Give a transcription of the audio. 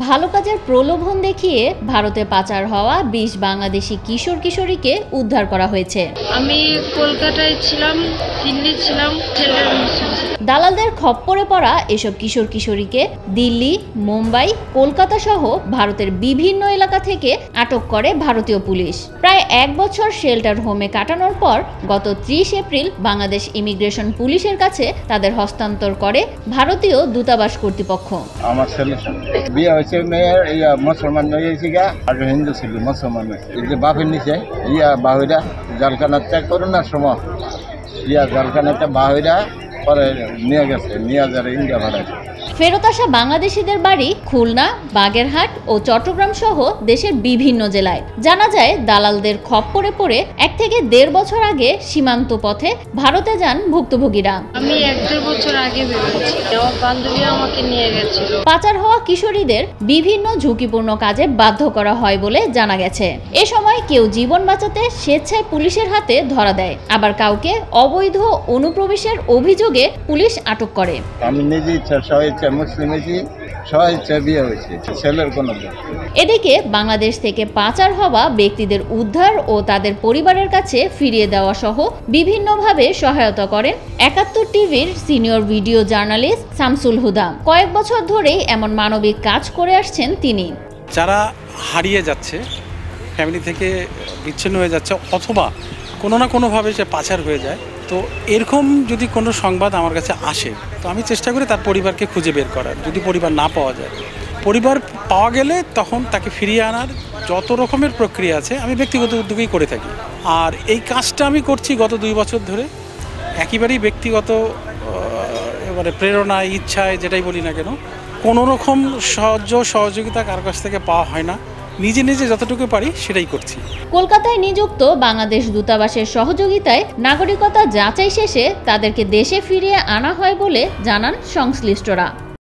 ভালো কাজের প্রলোভন দেখিয়ে ভারতে পাচার হওয়া ২০ বাংলাদেশি কিশোর কিশোরীকে উদ্ধার করা হয়েছে। আমি কলকাতায় ছিলাম, দিল্লি ছিলাম। দালালদের খপ্পরে পড়া এসব কিশোর কিশোরীকে দিল্লি, মুম্বাই, কলকাতা সহ ভারতের বিভিন্ন এলাকা থেকে আটক করে ভারতীয় পুলিশ। প্রায় ১ বছর শেল্টার হোমে কাটানোর পর গত ৩০ এপ্রিল বাংলাদেশ ইমিগ্রেশন পুলিশের কাছে তাদের হস্তান্তর করে ভারতীয় দূতাবাস কর্তৃপক্ষ। আমার ছেলে বিয়ে হয়েছে, মেয়ের মুসলমান হয়েছে আর হিন্দু ছিল, মুসলমান যে বাপের নিচে বাহিরা জালখানা ত্যাগ করোনার সময় জালখানাতে বাহিরা পরে নিয়ে গেছে, নিয়ে যারা ইন্ডিয়া ভাড়ায়। ফেরত আসা বাংলাদেশিদের বাড়ি খুলনা, বাগেরহাট ও চট্টগ্রাম সহ দেশের বিভিন্ন জেলায়। জানা যায় দালালদের খপ্পরে পড়ে ১ থেকে ১.৫ বছর আগে সীমান্ত পথে ভারতে যান ভুক্তভোগীরা। আমি ১-১.৫ বছর আগে বেরোচ্ছি, আমার বান্ধবী আমাকে নিয়ে গেছিল। পাচার হওয়া কিশোরীদের বিভিন্ন ঝুঁকিপূর্ণ কাজে বাধ্য করা হয় বলে জানা গেছে। এ সময় কেউ জীবন বাঁচাতে স্বেচ্ছায় পুলিশের হাতে ধরা দেয়, আবার কাউকে অবৈধ অনুপ্রবেশের অভিযোগে পুলিশ আটক করে। আমি নিজে মুসলিম বিয়ে হয়েছে, ছেলের কোনো। এদিকে বাংলাদেশ থেকে পাচার হওয়া ব্যক্তিদের উদ্ধার ও তাদের পরিবারের কাছে ফিরিয়ে দেওয়া সহ বিভিন্নভাবে সহায়তা করেন ৭১ টিভির সিনিয়র ভিডিও জার্নালিস্ট শামসুল হুদা। কয়েক বছর ধরেই এমন মানবিক কাজ করে আসছেন তিনি। যারা হারিয়ে যাচ্ছে, ফ্যামিলি থেকে বিচ্ছিন্ন হয়ে যাচ্ছে, অথবা কোনো না কোনোভাবে সে পাচার হয়ে যায়, তো এরকম যদি কোনো সংবাদ আমার কাছে আসে তো আমি চেষ্টা করি তার পরিবারকে খুঁজে বের করার। যদি পরিবার না পাওয়া যায়, পরিবার পাওয়া গেলে তখন তাকে ফিরিয়ে আনার যত রকমের প্রক্রিয়া আছে আমি ব্যক্তিগত উদ্যোগেই করে থাকি। আর এই কাজটা আমি করছি গত ২ বছর ধরে, একেবারেই ব্যক্তিগত প্রেরণা, ইচ্ছায়, যেটাই বলি না কেন, কোনো রকম সহযোগিতা কার কাছ থেকে পাওয়া হয় না, নিজে নিজে যতটুকু পারি সেটাই করছি। কলকাতায় নিযুক্ত বাংলাদেশ দূতাবাসের সহযোগিতায় নাগরিকতা যাচাই শেষে তাদেরকে দেশে ফিরিয়ে আনা হয় বলে জানান সংশ্লিষ্টরা।